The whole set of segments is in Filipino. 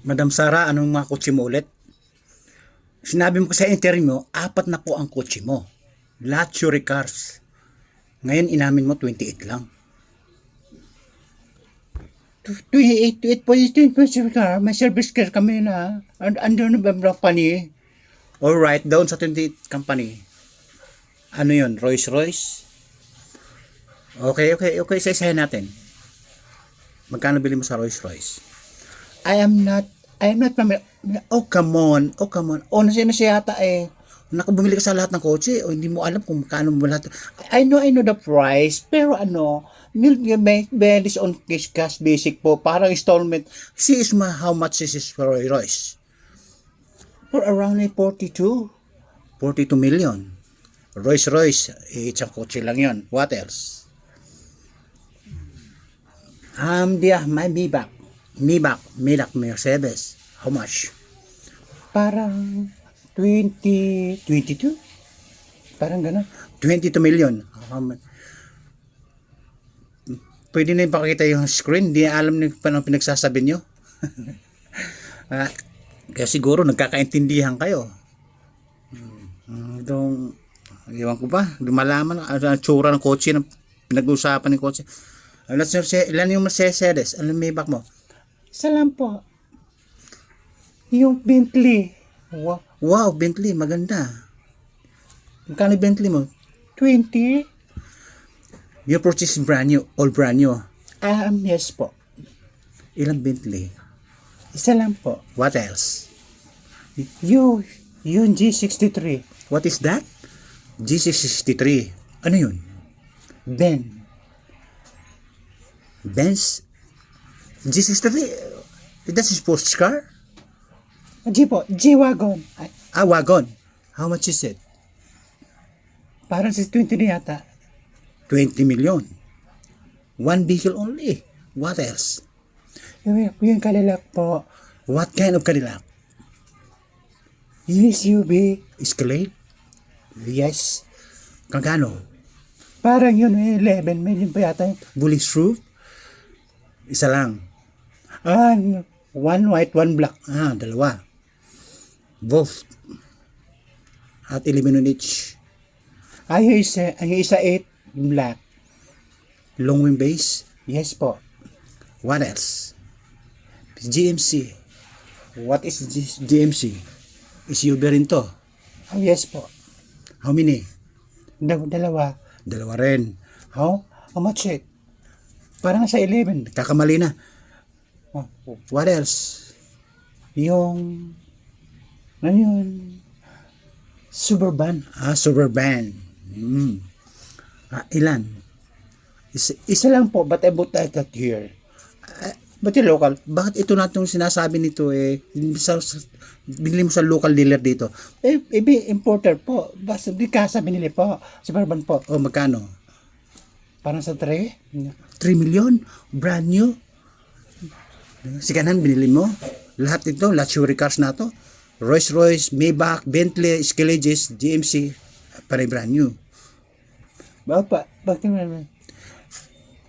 Madam Sara, anong mga kotse mo ulit? Sinabi mo sa interview mo, 4 na po ang kotse mo. Luxury cars. Ngayon inamin mo 28 lang. 28 po yung car. May service car kami na. Ando na ba company? Alright, down sa 28 company. Ano yun? Rolls Royce? Okay. Isa-isahin natin. Magkano bili mo sa Rolls Royce? I am not familiar. Oh, come on. Honest na siya yata eh. Naku, bumili ka sa lahat ng kotse o hindi mo alam kung magkano mo lahat. I know the price. Pero based on cash basic po. Parang installment. See is how much is this for Rolls Royce? For around 42. 42 million. Rolls Royce, isang kotse lang yon. What else? My Maybach Mercedes. How much? parang 22. Parang gano'n. 22 million. Pwede na ipakita yung screen. Hindi alam niyo paano pinagsasabi niyo. Kaya siguro nagkakaintindihan kayo. Itong, iwan ko ba? Lumalaman ang tsura ng kotse, ng pinag-uusapan ng kotse. Ilan yung Mercedes? Ano yung Maybach mo? Isa lang po. Yung Bentley. Wow, Bentley, maganda. Magkano Bentley mo? 20. You purchase brand new, all brand new. Yes po. Ilang Bentley? Isa lang po. What else? Yung G63. What is that? G63. Ano yun? Benz? G63? That's a sports car? G-Wagon. Wagon. How much is it? Parang sa 20 na yata. 20 million. One vehicle only. What else? Yung Cadillac po. What kind of Cadillac? Yung SUV. Escalade? Yes. Kagano? Parang yun, 11 million pa yata yun. Bulletproof? Isa lang. One white, one black. Dalawa. Both. At 11 each. Yung isa 8 black. Long wheelbase? Yes po. What else? GMC. What is GMC. SUV rin to. Yes po. How many? Dalawa. Dalawa rin. How much it? Parang sa 11. Kakamali na. Oh, What else? yung ano yun? Suburban. Suburban. Ilan? Isa lang po, but I bought that here. Ba't yung local? Bakit ito na itong sinasabi nito binili mo sa local dealer dito? Importer po. Basta di kasa binili po. Suburban po. O magkano? Parang sa 3. 3 million? Brand new? Sikanan binili mo? Lahat ito, luxury cars na to. Rolls Royce, Maybach, Bentley, Escalade, GMC, pare brand new.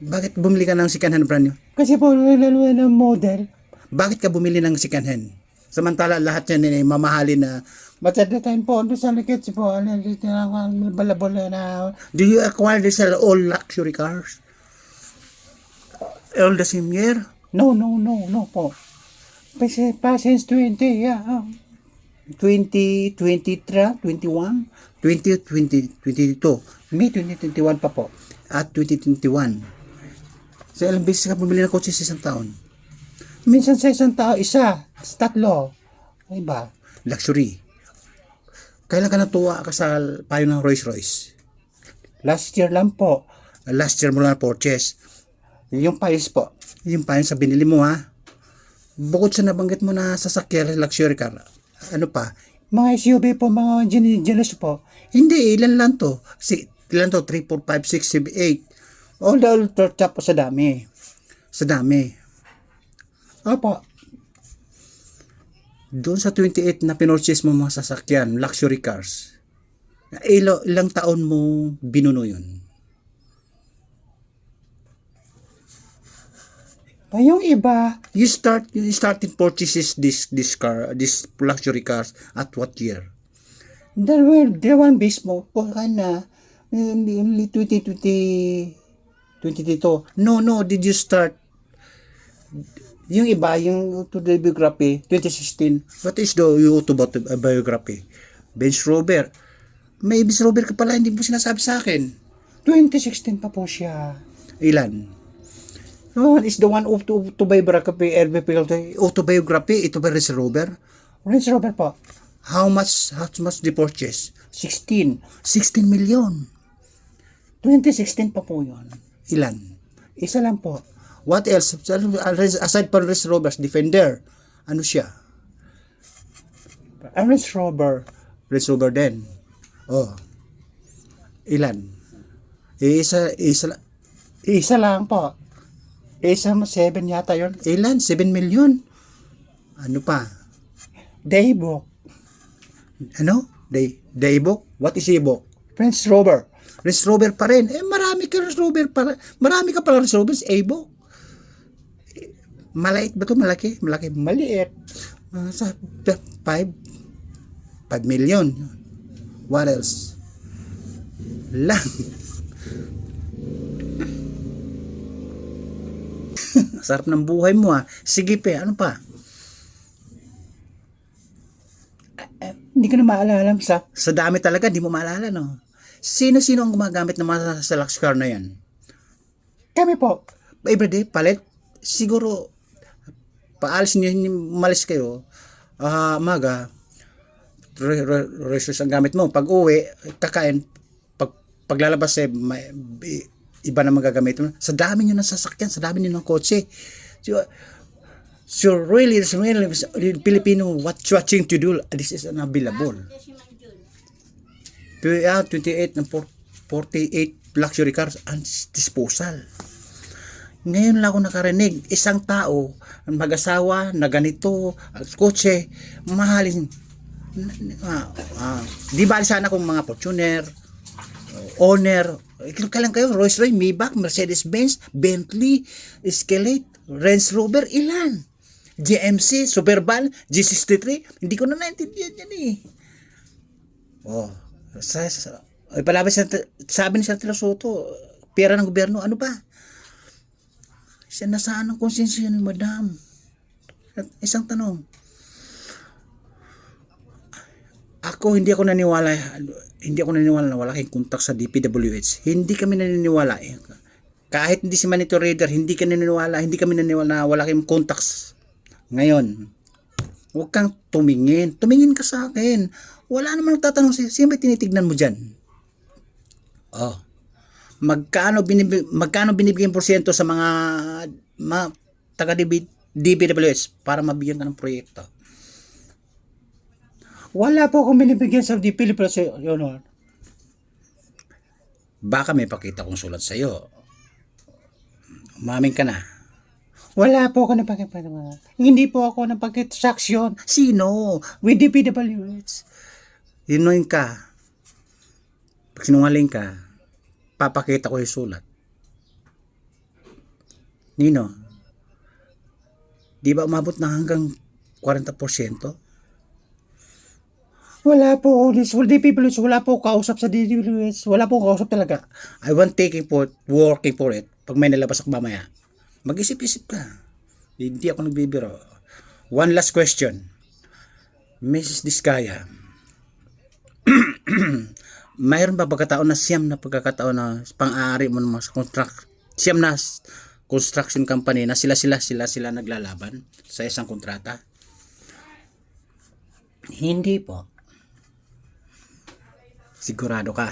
Bakit bumili ka ng second-hand brand new? Kasi po, lalo ng model. Bakit ka bumili ng second-hand? Samantala lahat yan ay mamahalin na. But at the time po, doon sa likit po, balabol na. Do you acquire this all luxury cars? All the same year? No po. Since 20, yeah. 2023, 21, 2022, May 2021 pa po. at 2021. So, ilang beses ka bumili ng kotse sa isang taon? Minsan sa isang tao, isa. Tatlo. Iba. Luxury. Kailan ka natuwa ka sa payo ng Rolls Royce? Last year lang po. Last year mo lang purchase. Yung payos po. Yung payo sa binili mo ha. Bukod sa nabanggit mo na sasakyan, luxury car, ano pa? Mga SUV po, mga jealous po. Hindi, ilan lang to? Ilan to? 3, 4, 5, 6, 7, 8. All the ultra top po sa dami. Sa dami. Opo. Doon sa 28 na pinurchase mo mga sasakyan, luxury cars, ilang taon mo binuno yun? Pa yung iba, You started purchases this luxury cars at what year? the one mismo, po na, 2022. No, did you start yung iba, yung autobiography, 2016. What is the autobiography? Benz Rover. May Benz Rover ka pala, hindi mo sinasabi sa akin. 2016 pa po siya. Ilan? No, is the one autobiography, Autobiography, ito ba Range Rover? Range Rover po. How much the purchase? 16. 16 million. 2016 pa po yun. Ilan? Isa lang po. What else? Aside from Range Rover, Defender. Ano siya? Range Rover. Range Rover din. Oh. Ilan? Isa Isa lang po. Isa 7 yata yun. Ilan? 7 million. Ano pa? Daybok. Ano? Daybok? What is Daybok? Range Rover. Range Rover pa rin. Marami ka Range Rover pala. Marami ka pala Range Rover sa Daybok. Malait ba to? Malaki? Malaki. Maliit. Sa 5 million. What else? Lang. Sarap ng buhay mo Sige pe, ano pa? Hindi ko na maalala sa. Sa dami talaga, di mo maalala no? Sino-sino ang gumagamit ng mga Lux car na yan? Kami po. Everyday, palit? Siguro, paalis niyo, malis kayo, maga, resource ang gamit mo. Pag uwi, kakain, paglalabas iba na magagamit mo. Sa dami nyo ng sasakyan, sa dami nyo ng kotse. So really, Filipino, watching to do, this is unavailable. 28 ng 48 luxury cars and disposal. Ngayon lang ako nakarinig, isang tao, mag-asawa, na ganito, kotse, mahalin. Di bali sana kung mga Fortuner, owner, kailan kayo, Rolls Royce, Maybach, Mercedes-Benz, Bentley, Escalade, Range Rover, ilan? GMC, Superban, G63, hindi ko na naintindihan yan palabas sabi ni Santila Soto, pera ng gobyerno, ano ba? Siya nasaan ang konsensya ni Madam? Isang tanong. Hindi ako naniniwala na wala kayong kontak sa DPWH. Hindi kami naniniwala Kahit hindi si Manito Raider, hindi kami naniniwala na wala kayong contacts. Ngayon, huwag kang tumingin. Tumingin ka sa akin. Wala namang nagtatanong sa'yo. Sino ba tinitignan mo dyan? Magkano binibigyan porsyento sa mga taga DPWH para mabigyan ka ng proyekto? Wala po akong binibigyan sa DPWH, Your Honor. Baka may pakita kong sulat sa'yo. Umamin ka na. Wala po ako napagkipanaman. Hindi po ako napagkitransaksyon. Sino? With DPWH. Inuin ka. Pag sinungaling ka, papakita ko yung sulat. Nino, di ba umabot na hanggang 40%? Wala po ako. DPWH, wala po kausap sa DPWH. Wala po kausap talaga. I want working for it. Pag may nalabas ako mamaya, mag-isip-isip ka. Hindi ako nagbibiro. One last question. Mrs. Diskaya, mayroon ba pagkataon na siyam na pagkakataon na pang-aari mo ng mga siyam na construction company na sila naglalaban sa isang kontrata? Hindi po. Sigurado ka?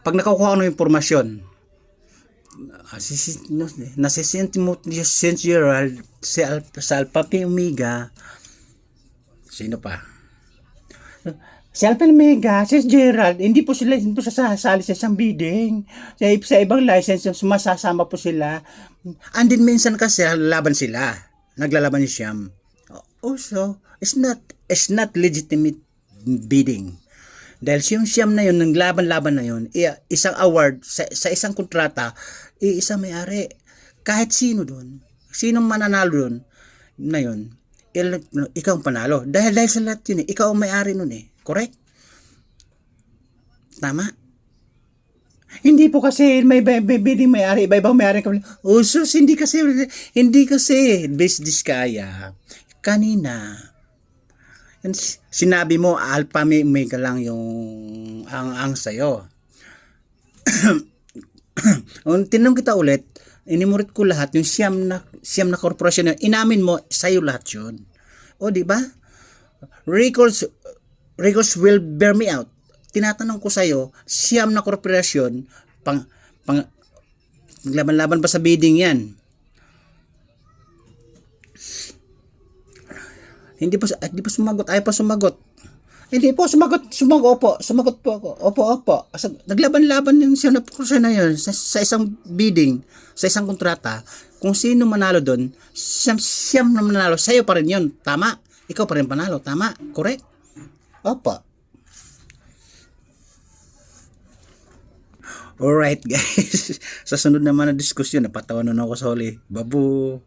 Pag nakukuha ko ng impormasyon, nasisinti mo Gerald sa Alpha Pi Omega, sino pa? Si Alpha Omega, si Gerald, hindi po sasali sa isang bidding. Sa ibang license, sumasasama po sila. Andin minsan kasi naglalaban ni Siyam. Also, it's not legitimate bidding. Dahil yung Siyam na yun, ng laban-laban na yun, isang award sa isang kontrata, isang may-ari. Kahit sino doon, Sinong mananalo doon na yun? Ikaw ang panalo. Dahil sa lahat yun ikaw ang may-ari nun Correct? Tama? Hindi po kasi may bidding may-ari, iba-ibang may-ari kami. Sus, hindi kasi, business kaya. Kanina, sinabi mo, alpha may omega lang yung ang sa'yo. Tinanong kita ulit, inimurit ko lahat, yung siyam na korporasyon, inamin mo, sa'yo lahat yun. O, di ba? Records will bear me out. Tinatanong ko sa'yo, siyam na korporasyon, laban-laban pa sa bidding yan. Hindi pa sumagot, ayaw pa sumagot. Hindi po, sumagot po ako. Opo. Naglaban-laban yung siyam na korporasyon na yun sa isang bidding, sa isang kontrata. Kung sino manalo doon, siyam na manalo, sa'yo pa rin yun. Tama? Ikaw pa rin panalo. Tama? Correct? Opo. Alright guys, sa sunod naman na diskusyon, napatawanan ako sa huli. Babu!